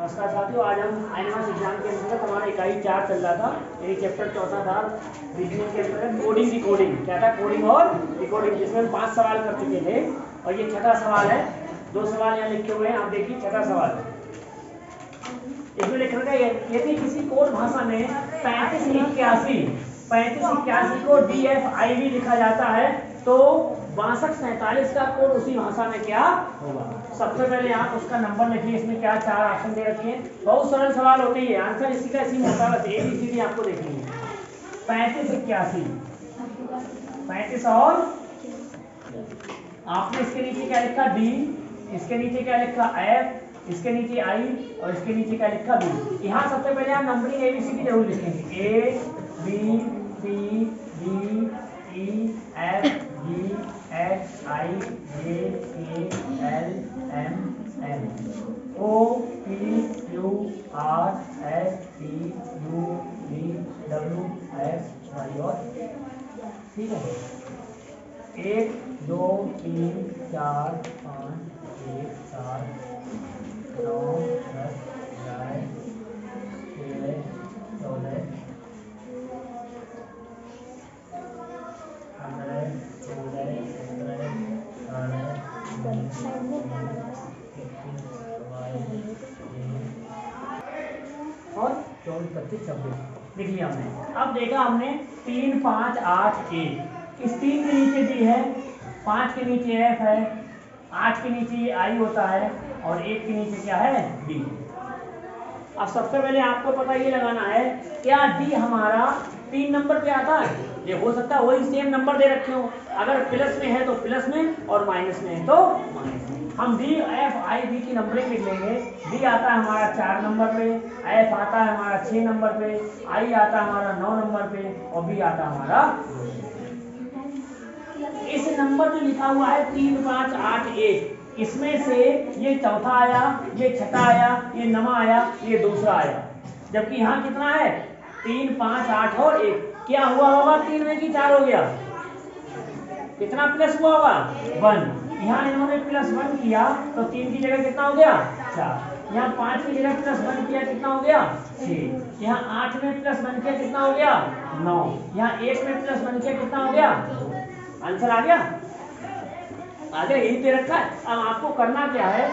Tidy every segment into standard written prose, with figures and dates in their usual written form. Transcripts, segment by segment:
नमस्कार साथियों, आज हम आईएमएस एग्जाम के अंतर्गत हमारा इकाई 4 चल रहा था। यही चैप्टर चौथा था रीजनिंग के अंतर्गत कोडिंग डिकोडिंग। क्या था? कोडिंग और डिकोडिंग, जिसमें हम 5 सवाल कर चुके थे और ये छठा सवाल है। 2 सवाल यहाँ लिखे हुए हैं, आप देखिए छठा सवाल। इसमें लिख रखा है यदि किसी कोड भाषा में 3581 को DFIV लिखा जाता है तो 6247 का कोड उसी भाषा में क्या होगा। सबसे पहले आप उसका नंबर लिखिए। इसमें क्या 4 ऑप्शन दे रखे हैं। बहुत सरल सवाल होते हैं, आंसर इसी का इसी में होता है। ABCD आपको देखनी है। 3581 और आपने इसके नीचे क्या लिखा D, इसके नीचे क्या लिखा F, इसके नीचे I और इसके नीचे क्या लिखा B। यहाँ सबसे पहले आप नंबरिंग ABCD जरूर लिखेंगे। A B C D E F G H I J K L M N O P Q R S T U V W X Y और ठीक है। 1 2 3 4 5 6 7 9 10 11 13 14 और 24 25 26 लिख लिया हमने। अब देखा हमने 3 5 8 1। इस 3 के नीचे D है, 5 के नीचे F है, 8 के नीचे I होता है और 1 के नीचे क्या है D। अब सबसे पहले आपको पता ये लगाना है क्या D हमारा 3 नंबर पे आता है। ये हो सकता है वही सेम नंबर दे रखे हो, अगर प्लस में है तो प्लस में और माइनस में है तो माइनस में। हम D F I B की नंबरिंग लिख लेंगे। D आता है हमारा 4 नंबर पे, F आता है हमारा 6 नंबर पे, I आता है हमारा 9 नंबर पे और B आता है हमारा। इस नंबर जो लिखा हुआ है 3 5 8 1, इसमें से ये चौथा आया, ये छठा आया, ये नवा आया, ये दूसरा आया। जबकि यहाँ कितना है 3 5 8 और 1। क्या हुआ होगा 3 में की 4 हो गया, कितना प्लस हुआ होगा 1। यहाँ इन्होंने +1 किया तो 3 की जगह कितना हो गया 4। यहाँ 5 की जगह +1 किया कितना हो गया 6। यहाँ 8 में +1 किया कितना हो गया 9। यहाँ 1 में +1 किया कितना हो गया 2। आंसर आ गया। आगे यही दे रखा है। अब आपको करना क्या है,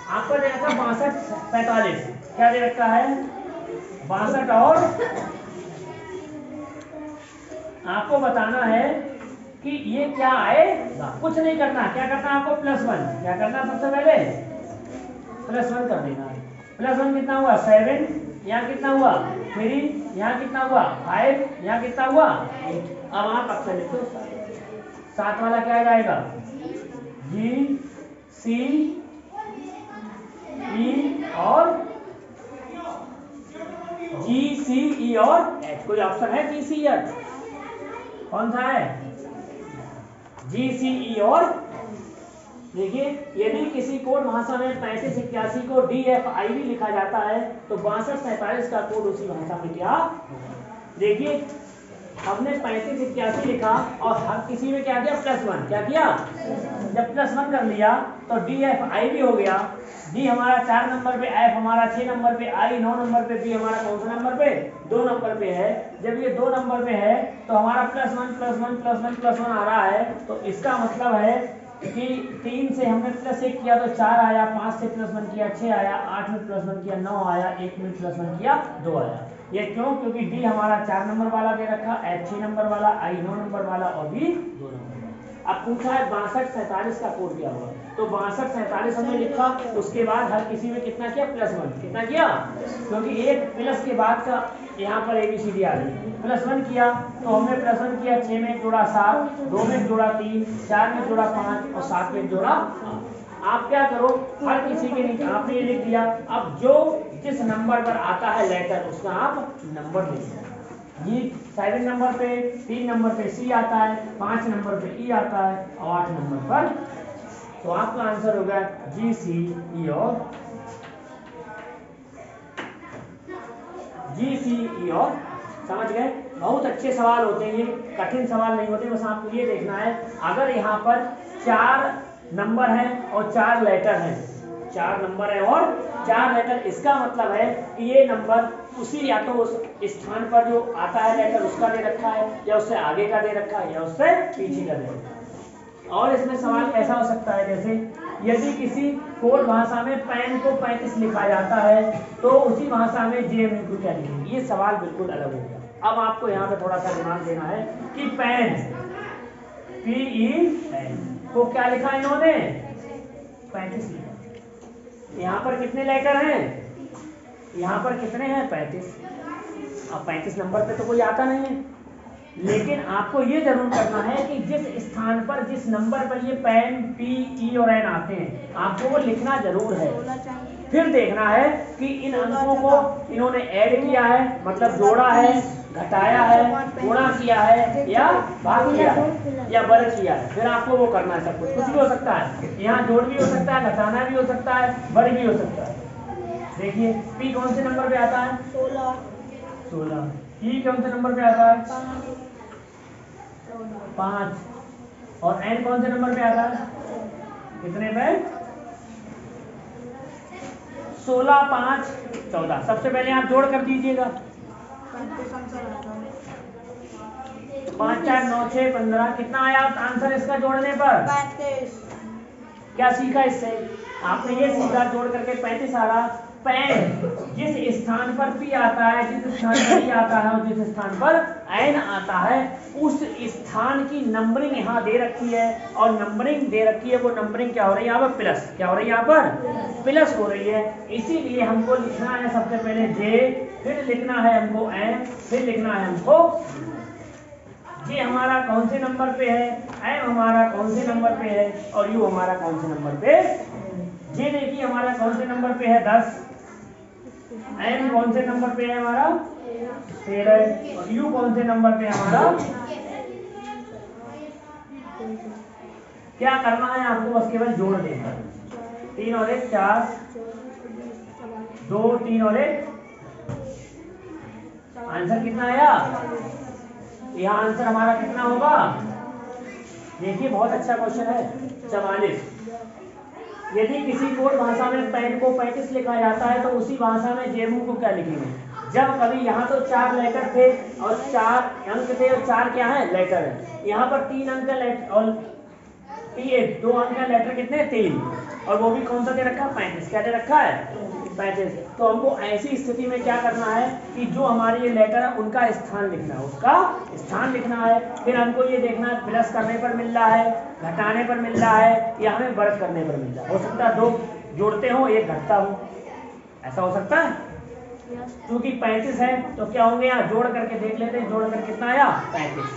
आपको दे रखा 62 45। क्या दे रखा है 62 और आपको बताना है कि ये क्या आएगा। कुछ नहीं करना, क्या करना है आपको +1। क्या करना सबसे पहले +1 कर देना है। +1 कितना हुआ 7, यहाँ कितना हुआ 3, यहाँ कितना हुआ 5, यहाँ कितना हुआ 8। अब आप अक्षर लिखो। 7 वाला क्या आ जाएगा G C E और G C E और H। कोई ऑप्शन है G C H? कौन सा है G C E और देखिए यदि किसी कोड भाषा में 3581 को DFIV लिखा जाता है तो 62 47 का कोड उसी भाषा में क्या। देखिए हमने 3581 लिखा और हर किसी में क्या किया +1। क्या किया, जब +1 कर लिया तो DFIV हो गया। D हमारा 4 नंबर पे, F हमारा 6 नंबर पे, I 9 नंबर पे, B हमारा कौन सा नंबर पे 2 नंबर पे है। जब ये 2 नंबर पे है तो हमारा +1 आ रहा है। तो इसका मतलब है कि 3 से हमने +1 किया तो 4 आया, 5 से +1 किया 6 आया, 8 में +1 किया 9 आया, 1 में +1 किया 2 आया। ये क्यों? क्योंकि D हमारा 4 नंबर वाला दे रखा, F 6 नंबर वाला, I 9 नंबर वाला और B 2 नंबर। अब पूछा है 62 47 का कोड क्या हुआ। तो 62 47 हमने लिखा, उसके बाद हर किसी में कितना किया +1। कितना किया, क्योंकि एक प्लस के बाद का यहाँ पर ABCD आ रही। +1 किया तो हमने +1 किया, 6 में जोड़ा 7, 2 में जोड़ा 3, 4 में जोड़ा 5 और 7 में जोड़ा 8। आप क्या करो, हर किसी के नीचे आपने ये लिख दिया। अब जो जिस नंबर पर आता है लेटर उसका आप नंबर लिख दो। ये 7 नंबर पे, 3 नंबर पे C आता है, 5 नंबर पे E आता है और 8 नंबर पर। तो आपका आंसर होगा G C E और G C E और। समझ गए? बहुत अच्छे सवाल होते हैं, ये कठिन सवाल नहीं होते। बस आपको ये देखना है अगर यहाँ पर 4 नंबर हैं और 4 लेटर हैं, 4 नंबर है और 4 लेटर। इसका मतलब है कि ये नंबर उसी या तो उस स्थान पर जो आता है लेटर उसका दे रखा है, या उससे आगे का दे रखा है, या उससे पीछे का दे रखा है। और इसमें सवाल ऐसा हो सकता है, जैसे यदि किसी कोड भाषा में पेन को 35 लिखा जाता है तो उसी भाषा में जेएमयू को क्या लिखेंगे। ये सवाल बिल्कुल अलग हो गया। अब आपको यहाँ पे थोड़ा सा दिमाग देना है कि पेन PEN को क्या लिखा इन्होंने 35 लिखा। यहाँ पर कितने लेटर हैं, यहाँ पर कितने हैं 35। अब 35 नंबर पे तो कोई आता नहीं है, लेकिन आपको ये जरूर करना है कि जिस स्थान पर जिस नंबर पर ये पेन PE और N आते हैं आपको वो लिखना जरूर है। फिर देखना है कि इन अंकों को इन्होंने ऐड किया है, मतलब जोड़ा है, घटाया है, गुणा किया है, या भाग किया है, या वर्ग किया है। फिर आपको वो करना है। सब कुछ भी हो सकता है, यहाँ जोड़ भी हो सकता है, घटाना भी हो सकता है, वर्ग भी हो सकता है। देखिए P कौन से नंबर पे आता है 16। E कौन से नंबर पे आता है 5, और N कौन से नंबर पे आता है कितने पे 16, 5, 14। सबसे पहले आप जोड़ कर दीजिएगा। 5, 4, 9, 6, 15 कितना आया आंसर इसका जोड़ने पर 35। क्या सीखा इससे आपने? ये सीखा जोड़ करके 35 आ रहा। पेन जिस स्थान पर P आता है, जिस स्थान पर E आता है और जिस स्थान पर N आता है उस स्थान की नंबरिंग यहाँ दे रखी है, और नंबरिंग दे रखी है। वो नंबरिंग क्या हो रही है यहाँ पर प्लस, क्या हो रही है यहाँ पर प्लस हो रही है। इसीलिए हमको लिखना है सबसे पहले J, फिर लिखना है हमको M, फिर लिखना है हमको J हमारा कौन से नंबर पे है, M हमारा कौन से नंबर पे है, और U हमारा कौन से नंबर पे। J देखिए हमारा कौन से नंबर पे है 10, M कौन से नंबर पे है हमारा 13, और U कौन से नंबर पे है हमारा। क्या करना है आपको, बस केवल जोड़ देना। 3 और 1 4, 2 3 और 1, आंसर कितना आया। यह आंसर हमारा कितना होगा, देखिए बहुत अच्छा क्वेश्चन है 44। यदि किसी कोड भाषा में पेन को 35 लिखा जाता है तो उसी भाषा में जेएमयू को क्या लिखेंगे। जब कभी यहाँ तो 4 लेटर थे और 4 अंक थे, और 4 क्या है लेटर है। यहाँ पर 3 अंक का लेटर और 2 अंक का लेटर कितने 3, और वो भी कौन सा दे रखा है 35। क्या दे रखा है 35। तो हमको ऐसी स्थिति में क्या करना है कि जो हमारे ये लेटर है उनका स्थान लिखना है, उसका स्थान लिखना है। फिर हमको ये देखना है प्लस करने पर मिल रहा है, घटाने पर मिल रहा है, या हमें वर्ग करने पर मिल रहा है। हो सकता है 2 जोड़ते हो 1 घटता हो, ऐसा हो सकता है। क्योंकि 35 है तो क्या होंगे, यहाँ जोड़ करके देख लेते हैं। जोड़ कर कितना आया 35।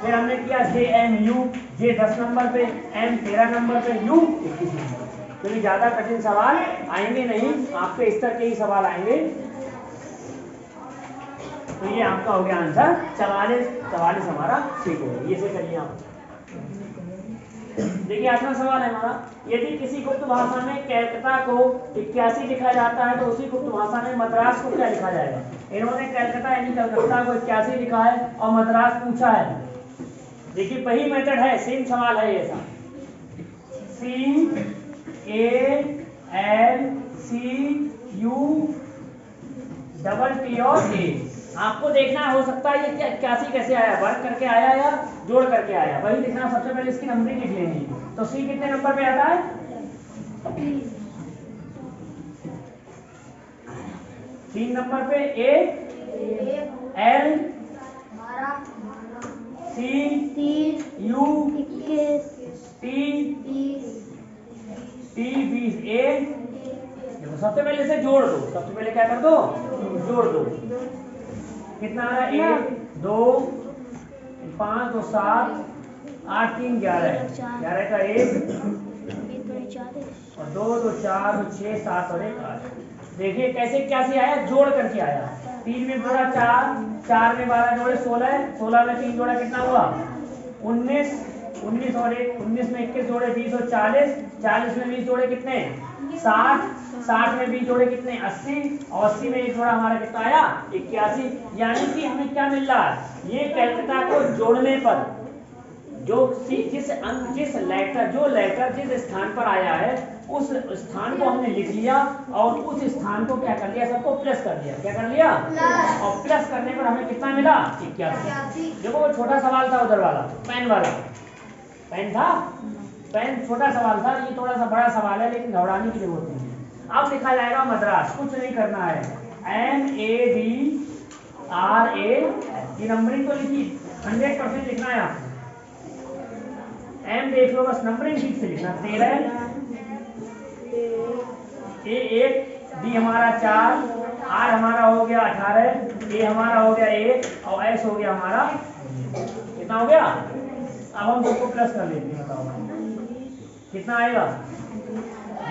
फिर हमने किया JMU, J 10 नंबर पे, M 13 नंबर पे, U 21 नंबर पे। क्योंकि ज्यादा कठिन सवाल आएंगे नहीं, आपके स्तर के ही सवाल आएंगे। तो ये आपका हो गया आंसर 44 हमारा ठीक हो गया। ये से करिए आप। देखिए अगला सवाल है हमारा, यदि किसी गुप्त भाषा में कैलकाटा को 81 लिखा जाता है तो उसी गुप्त भाषा में मद्रास को क्या लिखा जाएगा। इन्होंने कैलकाटा यानी कलकत्ता को 81 लिखा है और मद्रास पूछा है। देखिए वही मेथड है, सेम सवाल है ऐसा। CALCUTT और A। आपको देखना हो सकता है ये 81 कैसे आया, वर्ग करके आया या जोड़ करके आया, वही लिखना। सबसे पहले इसकी नंबरिंग लिख लेंगे। तो C कितने नंबर पे आता है 3 नंबर पे, A L C U T 20 A। देखो सबसे पहले इसे जोड़ दो, सबसे पहले क्या कर दो जोड़ दो। कितना आ रहा है 1 2 5 2 7 8 3 11, 11 का 1 और 2 2 4 2 6 7 और 1 8। देखिए कैसे कैसे आया, जोड़ करके आया। 3 में जोड़ा 4, 4 में 12 जोड़े 16, 16 में 3 जोड़ा कितना हुआ 19, 19 और 1 19 में 21 जोड़े 20 और 40, 40 में 20 जोड़े कितने 60, 60 में 20 जोड़े कितने 80, और 80 में एक जोड़ा हमारा कितना आया 81। यानी कि हमें क्या मिल रहा है, ये कैलकाटा को जोड़ने पर जो जिस अंक जिस लेटर जो लेटर जिस स्थान पर आया है उस स्थान को हमने लिख लिया और उस स्थान को क्या कर लिया, सबको प्लस कर दिया। क्या कर लिया? और प्लस करने पर हमें कितना मिला? 81। देखो वो छोटा सवाल था उधर वाला, पेन वाला पेन था, पेन छोटा सवाल था, ये थोड़ा सा बड़ा सवाल है, लेकिन घबराने की जरूरत नहीं है। अब लिखा जाएगा मद्रास, कुछ नहीं करना है, MADRAS, ये नंबरिंग तो लिखी 100% लिखना है आपको। एम देख लो बस, नंबरिंग ठीक से लिखना। 13, A1, B हमारा 4, R हमारा हो गया 18, A हमारा हो गया 1 और S हो गया हमारा कितना हो गया? अब हम सबको प्लस कर लेते हैं, बताओ कितना आएगा?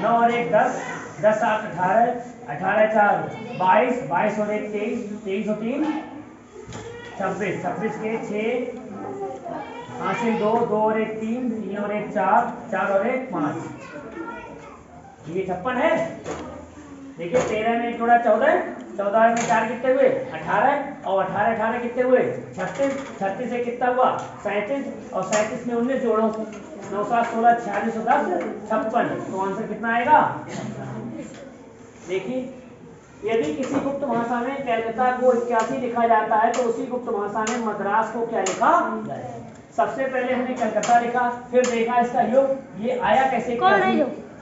9 और 1 10, 10 7 18, 18 4 22, 22 और 1 23, 23 और 3 26, 26 के 6 हासिल 2, 2 और 1 3, 3 और 1 4, 4 और 1 5, ये 56 है। देखिए 13 में थोड़ा 14, 14 में 4 कितने हुए? 18 और 18 18 कितने हुए? 36, 36 से कितना हुआ? 37 और 37 में 19 जोड़ो, 9 7 16 46 और 10 56, तो आंसर कितना आएगा? देखिए यदि किसी गुप्त भाषा में कलकत्ता को 81 लिखा जाता है तो उसी गुप्त भाषा में मद्रास को क्या लिखा जाए? सबसे पहले हमने कलकत्ता लिखा, फिर देखा इसका योग ये आया कैसे।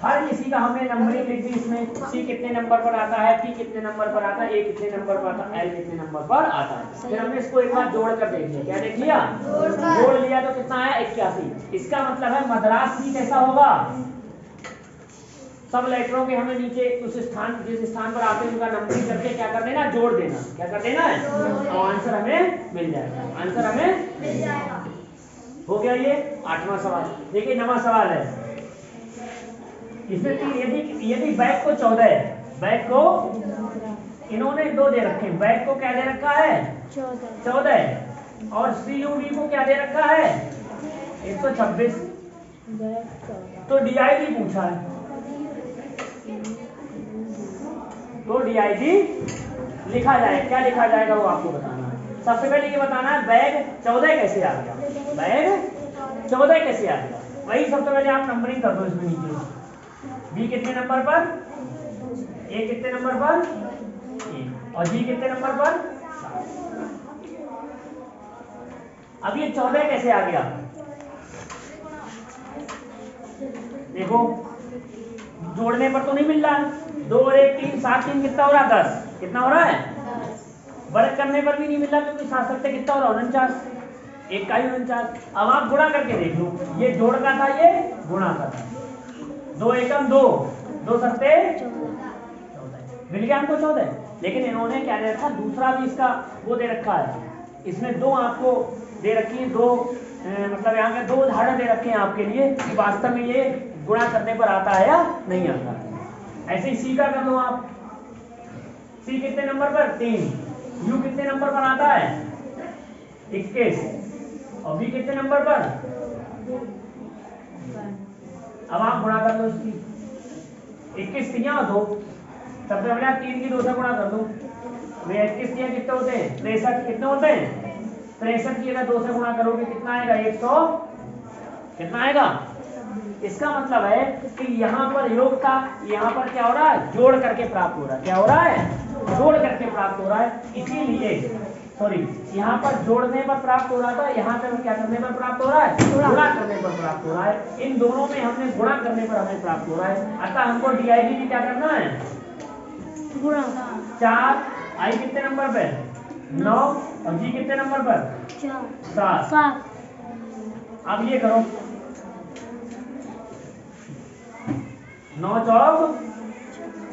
हर किसी का हमने नंबरिंग लिख दी इसमें, C कितने नंबर पर आता है, P कितने नंबर पर आता है, A कितने नंबर पर आता है, L कितने नंबर पर आता है। फिर हमने इसको एक बार जोड़ कर देख लिया। क्या देख लिया? जोड़ लिया तो कितना आया? 81। इसका मतलब है मद्रास C कैसा होगा? सब लेटरों के हमें नीचे उस स्थान जिस स्थान पर आते हैं उनका नंबरिंग करके क्या कर देना? जोड़ देना। क्या कर देना है? और आंसर हमें मिल जाएगा। आंसर हमें मिल जाएगा। हो गया ये 8वां सवाल। देखिए 9वां सवाल है, इसमें यदि बैक को 14 है, बैक को इन्होंने 2 दे रखे हैं, बैक को क्या दे रखा है? 14 और CUV को क्या दे रखा है? 126। तो DID पूछा है, तो DID लिखा जाए, क्या लिखा जाएगा वो आपको बताना है। सबसे पहले ये बताना है बैग 14 कैसे आ गया, बैग 14 कैसे आ गया, वही सबसे पहले आप नंबरिंग कर दो इसमें नीचे। B कितने नंबर पर, A कितने नंबर पर, A, और G कितने नंबर पर, 7। अब ये 14 कैसे आ गया? देखो जोड़ने पर तो नहीं मिल रहा, 2 और 1 3, 7 3 कितना हो रहा? 10। कितना हो रहा है? वर्ग करने पर भी नहीं मिल रहा क्योंकि 7 सकते कितना हो रहा? 49, 1 का ही 49। अब आप गुणा करके देख लो, ये जोड़ का था, ये गुणा का था। 2 एकम 2, 2 सकते 14 मिल गया हमको 14। लेकिन इन्होंने क्या दे रखा? दूसरा भी इसका वो दे रखा है, इसमें 2 आपको दे रखी है, 2 मतलब यहाँ पे 2 उदाहरण दे रखे हैं आपके लिए कि वास्तव में ये गुणा करने पर आता है या नहीं आता है। ऐसे ही C का कर लो आप, C कितने नंबर पर? 3। U कितने नंबर पर आता है? 21। और B कितने नंबर पर? अब आप गुणा कर लो इसकी, 21 3 2, सबसे पहले आप 3 की 2 से गुणा कर दो। 21 3 कितने होते हैं? 63। कितने होते हैं? 63 की अगर 2 से गुणा करोगे कितना आएगा? 100। कितना आएगा? इसका मतलब है कि यहाँ पर योग था, यहाँ पर क्या हो रहा है? जोड़ करके प्राप्त हो रहा है। क्या हो रहा है? जोड़ करके प्राप्त हो रहा है। इसीलिए यहाँ पर जोड़ने पर प्राप्त हो रहा था, यहाँ पर क्या करने पर प्राप्त हो रहा है? गुणा करने पर प्राप्त हो रहा है। इन दोनों में हमने गुणा करने पर हमें प्राप्त हो रहा है। अतः हमको DID भी क्या करना है? गुणा। 4, I कितने नंबर पे? 9 और G कितने नंबर पर? 7। अब ये करो, 9 चौक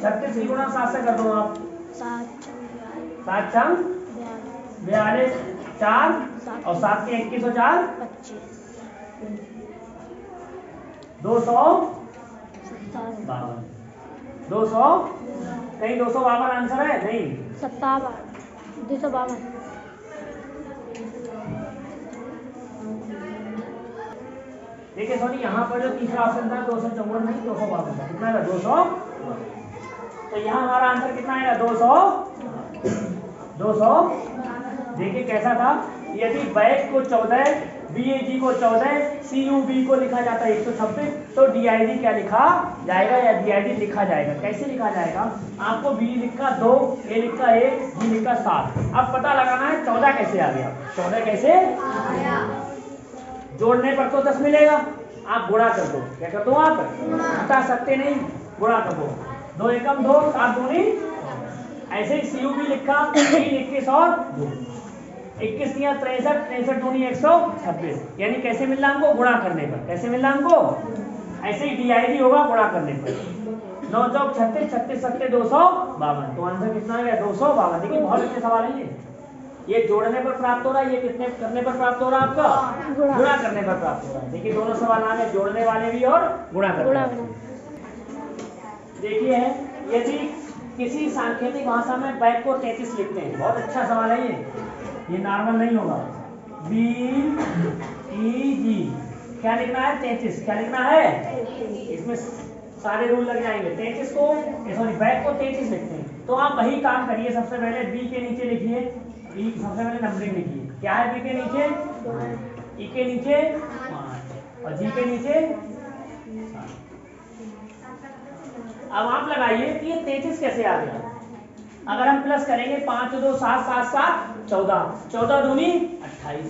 36 गुणा 7 से कर दो आप, 7 चंग 42, 4 और 7 के 21 और 4 252, 200 कहीं 252 आंसर है? नहीं, 57, 252। देखिए सॉरी, यहाँ पर जो तीसरा ऑप्शन था 254 नहीं 252 था। कितना था? 200। तो यहाँ हमारा आंसर कितना आएगा? 200। देखिए कैसा था, यदि बैग को 14 BAG को 14, CUB को लिखा जाता है 126, तो DID क्या लिखा जाएगा या DID लिखा जाएगा। कैसे लिखा जाएगा? आपको B लिखा 2, A लिखा 1, G लिखा 7। अब पता लगाना है 14 कैसे आ गया। 14 कैसे आया? जोड़ने पर तो 10 मिलेगा, आप गुणा कर दो। क्या कर दो? आप हटा सकते नहीं, गुणा कर दो। 2 एकम 2, 7 दूनी। ऐसे ही CUB लिखा 3, 21 और 2, 21 दिया 63, 63 दूनी 126। यानी कैसे मिल रहा हमको? गुणा करने पर। कैसे मिल रहा हमको? ऐसे ही DID होगा गुणा करने पर। 9 चौक 36, 36 सत्ते 252। तो आंसर कितना आ गया? 252। देखिए बहुत अच्छे सवाल है ये जोड़ने पर प्राप्त हो रहा है, ये कितने करने पर प्राप्त हो रहा है? आपका गुणा करने पर प्राप्त हो रहा है। देखिए दोनों सवाल आ गए, जोड़ने वाले भी और गुणा करने वाले। देखिए यदि किसी सांकेतिक भाषा में बैक को 33 लिखते हैं, बहुत अच्छा सवाल है ये नॉर्मल नहीं होगा। BEG क्या लिखना है? 33। क्या लिखना है? इसमें सारे रूल लग जाएंगे। 33 को सॉरी बैक को 33 लिखते हैं, तो आप वही काम करिए। सबसे पहले B के नीचे लिखिए, B सबसे पहले नंबरिंग लिखिए। क्या है B के नीचे? E के नीचे 5 और G के नीचे 7। अब आप लगाइए कि ये 33 कैसे आ गया। अगर हम प्लस करेंगे 5 2 7 7 7 14, 14 दूनी 28।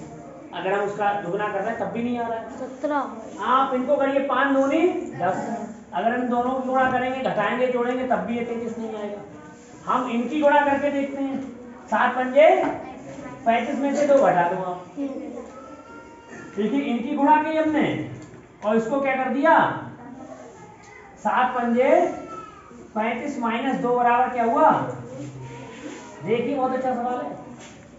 अगर हम उसका दुगना कर रहे हैं तब भी नहीं आ रहा है। 17। आप इनको करिए 5 दूनी 10। अगर हम दोनों को गुणा करेंगे, घटाएंगे, जोड़ेंगे तब भी ये 33 नहीं आएगा। हम इनकी गुणा करके देखते हैं। 7 पंजे 35 में से 2 घटा दो आप। देखिए इनकी गुणा की हमने और इसको क्या कर दिया? 7 पंजे 35 माइनस 2 बराबर क्या हुआ? देखिए बहुत अच्छा सवाल है।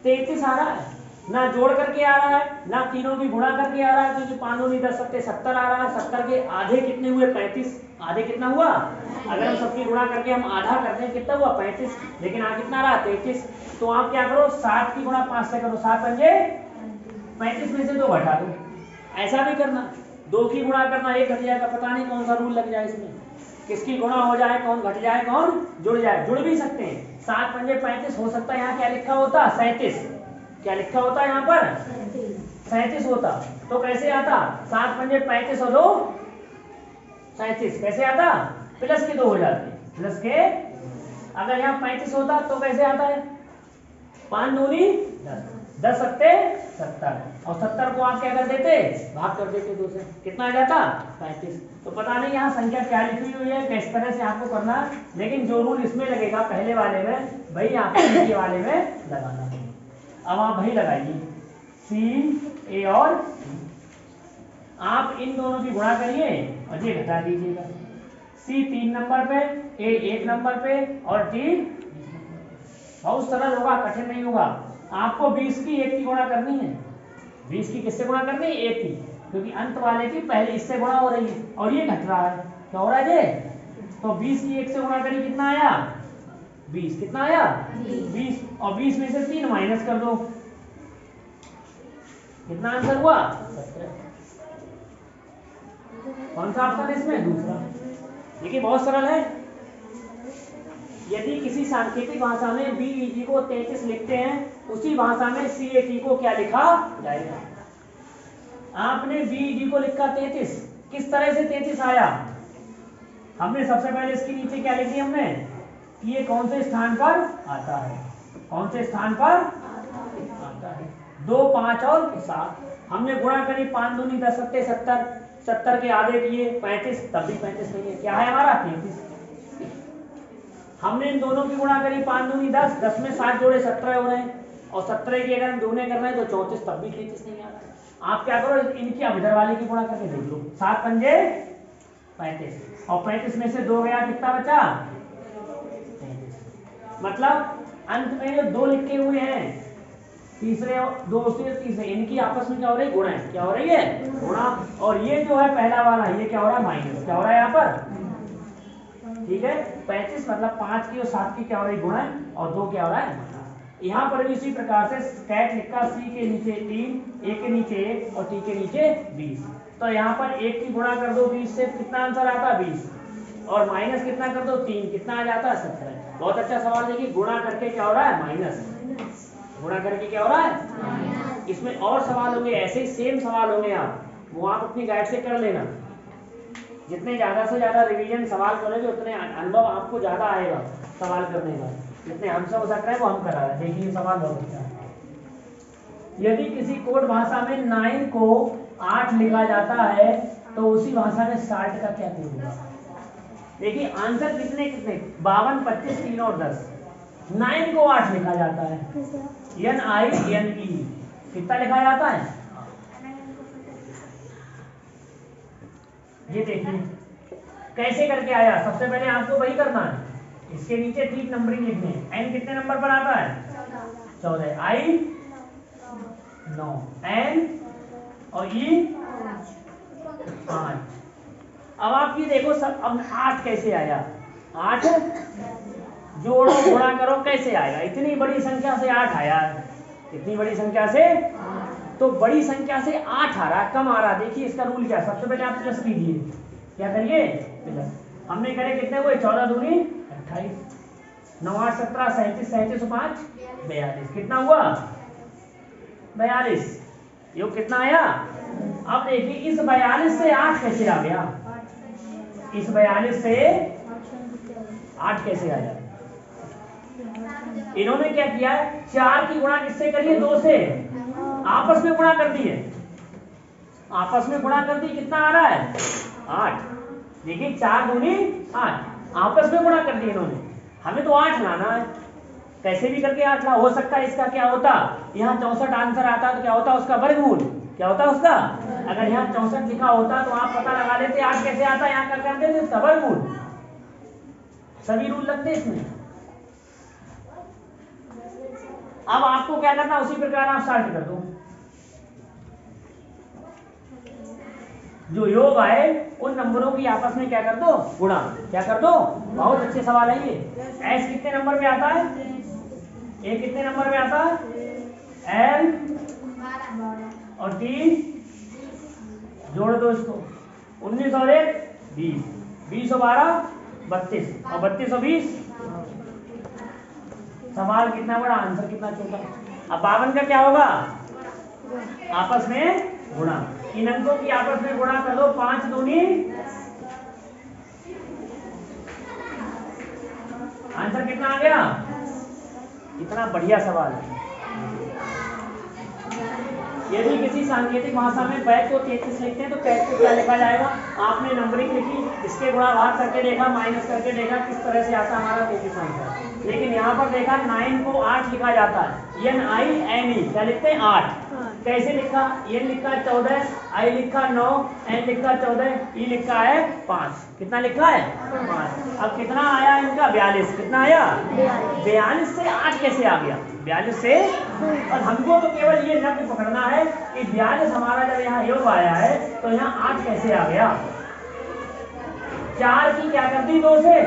33 आ रहा है, ना जोड़ करके आ रहा है, ना तीनों की गुणा करके आ रहा है, क्योंकि 5 दूनी 10 सत्ते 70 आ रहा है। 70 के आधे कितने हुए? 35। आधे कितना हुआ? अगर हम सबकी गुणा करके हम आधा करते हैं कितना हुआ? 35। लेकिन आ कितना रहा? 33। तो आप क्या करो? 7 की गुणा 5 से करो। 7 पंजे 35 में से 2 घटा दो। ऐसा भी करना, 2 की गुणा करना 1 घट जाएगा। पता नहीं कौन सा रूल लग जाए इसमें, किसकी गुणा हो जाए, कौन घट जाए, कौन जुड़ जाए। जुड़ भी सकते हैं। 7 पंजे 35 हो सकता है यहाँ क्या लिखा होता? 37। क्या लिखा होता है यहाँ पर? 37 होता। तो कैसे आता? 7 पंजे 35 और 2 37। कैसे आता? प्लस के 2 हो जाते, प्लस के। अगर यहाँ 35 होता तो कैसे आता है? 5 दूनी 10, 10 सत्ते 70 और 70 को आप क्या कर देते? भाग कर देते 2 से। कितना आ जाता? 35। तो पता नहीं यहाँ संख्या क्या लिखी हुई है, किस तरह से आपको करना, लेकिन जो रूल इसमें लगेगा पहले वाले में वही आपको नीचे वाले में लगाना है। अब आप वही लगाइए C, A और आप इन दोनों की गुणा करिए और ये घटा दीजिएगा। C 3 नंबर पे, A 1 नंबर पे और D बहुत सरल होगा, कठिन नहीं होगा। आपको 20 की 1 की गुणा करनी है। 20 की किससे गुणा करनी है? 1 की, क्योंकि अंत वाले की पहले इससे गुणा हो रही है और ये घट रहा है। क्या हो रहा है ये? तो 20 की 1 से गुणा करी, कितना आया? 20। कितना आया? 20 और 20 में से 3 माइनस कर दो, कितना आंसर हुआ? 17। कौन सा ऑप्शन है इसमें? दूसरा। देखिए बहुत सरल है। यदि किसी सांकेतिक भाषा में BEG को 33 लिखते हैं, उसी भाषा में CAT को क्या लिखा जाएगा? आपने BEG को लिखा 33, किस तरह से 33 आया? हमने सबसे पहले इसके नीचे क्या लिखी? हमने कि ये कौन से स्थान पर आता है, कौन से स्थान पर आता है। 2, 5 और 7 हमने गुणा करी। 5 दूनी 10 सत्ते 70, 70 के आधे किए 35, तब भी 35 नहीं है। क्या है हमारा? 33। हमने इन दोनों की गुणा करी। 5 दूनी 10, 10 में 7 जोड़े 17 हो रहे हैं और 17 की अगर हम दूने कर रहे हैं तो 34, तब भी 33 नहीं आ रहा है। आप क्या करो? इनकी अभिधर वाले की गुणा करके देख लो। 7 पंजे 35 और 35 में से 2 गया, कितना बचा? 33। मतलब अंत में जो 2 लिखे हुए हैं, तीसरे 2 से तीसरे, इनकी आपस में क्या हो रही है? गुणा। क्या हो रही है? गुणा। और ये जो है पहला वाला, ये क्या हो रहा है? माइनस। क्या हो रहा है यहाँ पर? ठीक है, 35 मतलब 5 की और 7 की क्या हो रही है? गुणा। और 2 क्या हो रहा है? यहाँ पर भी इसी प्रकार से कैट लिखा। C के नीचे 3, A के नीचे 1 और T के नीचे 20। तो यहाँ पर 1 की गुणा कर दो 20 से, कितना आंसर आता? 20 और माइनस कितना कर दो? 3, कितना आ जाता? 17। बहुत अच्छा सवाल। देखिए गुणा करके क्या हो रहा है? माइनस। गुणा करके क्या हो रहा है? इसमें और सवाल होंगे, ऐसे ही सेम सवाल होंगे, वो आप अपनी गाइड से कर लेना। जितने ज़्यादा से ज़्यादा रिवीजन सवाल करोगे उतने अनुभव आपको ज़्यादा आएगा सवाल करने का। जितने हमसे हो सकता है वो हम करा रहे हैं। देखिए सवाल बहुत अच्छा है। यदि किसी कोड भाषा में 9 को 8 लिखा जाता है तो उसी भाषा में 60 का क्या कोड होगा? देखिए आंसर कितने कितने 52, 25, 3 और 10। 9 को 8 लिखा जाता है, NINE कितना लिखा जाता है? ये देखिए कैसे करके आया। सबसे पहले आपको वही करना है, इसके नीचे ठीक नंबरिंग लिखनी है। n कितने नंबर पर आता है? 14, I 9, n और e 5। अब आप ये देखो सब, अब 8 कैसे आया? 8 जोड़ो गुणा करो कैसे आएगा? इतनी बड़ी संख्या से 8 आया, इतनी बड़ी संख्या से, तो बड़ी संख्या से 8 आ रहा, कम आ रहा। देखिए इसका रूल क्या है, सबसे पहले आप प्लस कीजिए। क्या करिए? प्लस। हमने करे कितने हुए? 14 दूनी 28, 9 8 17, 37, 37 5 42, कितना हुआ? 42। योग कितना आया? अब देखिए इस 42 से 8 कैसे आ गया? इस 42 से 8 कैसे आया? इन्होंने क्या किया है? 4 की गुणा किससे करिए? 2 से। आपस में गुणा कर दिए, आपस में गुणा कर दी। कितना आ रहा है? 8। देखिए 4 दूनी 8, आपस में गुणा कर दिए इन्होंने। हमें तो 8 लाना है, कैसे भी करके 8 ला। हो सकता है इसका क्या होता, यहाँ 64 आंसर आता तो क्या होता? उसका वर्गमूल क्या होता उसका? अगर यहाँ 64 लिखा होता तो आप पता लगा लेते 8 कैसे आता, यहाँ क्या करते थे? इसका वर्गमूल। सभी रूल लगते इसमें। अब आपको क्या करना, उसी प्रकार आप सॉल्व कर दो। जो योग आए उन नंबरों की आपस में क्या कर दो? गुणा। क्या कर दो? बहुत अच्छे सवाल है ये। एस कितने नंबर में आता है? ए कितने नंबर में आता है? एल और टी जोड़ दो इसको। 19 और 1 20, 20 और 12 32, और 32 और 20। सवाल कितना बड़ा, आंसर कितना छोटा। अब 52 का क्या होगा? आपस में गुणा। इन अंकों की आपस में गुणा कर दो। 5 दूनी, आंसर कितना आ गया? इतना बढ़िया सवाल है। यदि किसी सांकेतिक भाषा में बैक को 33 लिखते हैं तो कैट को क्या लिखा जाएगा? आपने नंबरिंग लिखी, इसके गुणा भाग करके देखा, माइनस करके देखा, किस तरह से आता हमारा 33 आंसर। लेकिन यहाँ पर देखा 9 को 8 लिखा जाता है, NINE क्या लिखते हैं? 8। कैसे लिखा? n लिखा है 14, I लिखा 9, n लिखा 14, e लिखा है 5। कितना लिखा है? 5। अब कितना आया इनका? 42। कितना आया? 42 से 8 कैसे आ गया? 42 से। और हमको तो केवल ये नब्ज पकड़ना है कि 42 हमारा जब यहाँ योग आया है तो यहाँ 8 कैसे आ गया? 4 की क्या कर दी? 2 से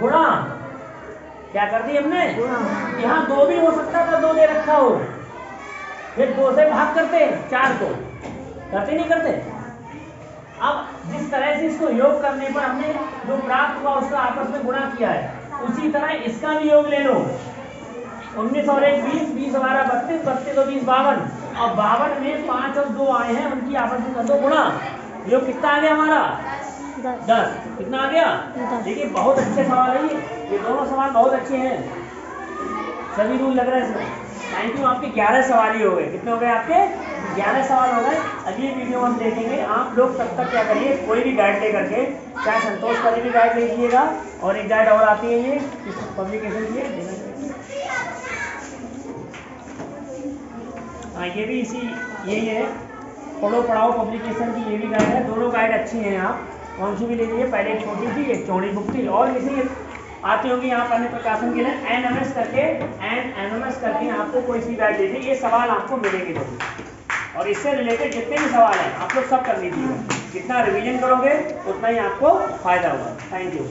गुणा। क्या कर दी हमने? यहाँ 2 भी हो सकता था, 2 दे रखा हो, फिर 2 से भाग करते 4 को, करते नहीं करते। अब जिस तरह से इसको योग करने पर हमने जो प्राप्त हुआ उसका आपस में गुणा किया है, उसी तरह इसका भी योग ले लो। 19 और 1 20, 20 और 12 32, 32 और 20 52, और 52 में 5 और 2 आए हैं, उनकी आपस में कर दो गुणा। योग कितना आ गया हमारा? 10। कितना आ गया? देखिए बहुत अच्छे सवाल है ये दोनों सवाल बहुत अच्छे हैं, सभी रूल लग रहे हैं इसमें। Thank you. आपके 11 सवाल ही हो गए। कितने हो गए आपके? 11 सवाल हो गए। अगली वीडियो हम देखेंगे। आप लोग तब तक क्या करिए, कोई भी गाइड ले करके, चाहे संतोष करी भी गाइड ले लीजिएगा, और एक गाइड और आती है ये पब्लिकेशन की, हाँ ये भी इसी यही है, पढ़ो पढ़ाओ पब्लिकेशन की ये भी गाइड है। दोनों गाइड अच्छी हैं, आप कौन सी भी ले लीजिए। पहले एक छोटी थी, एक चौड़ी बुक थी, और किसी आती होंगी यहाँ पढ़ने प्रकाशन के लिए NMS करके आपको कोई सी गाइड लीजिए। ये सवाल आपको मिलेंगे जरूर, और इससे रिलेटेड जितने भी सवाल हैं आप लोग सब कर लीजिएगा। जितना रिवीजन करोगे उतना ही आपको फायदा होगा। Thank you.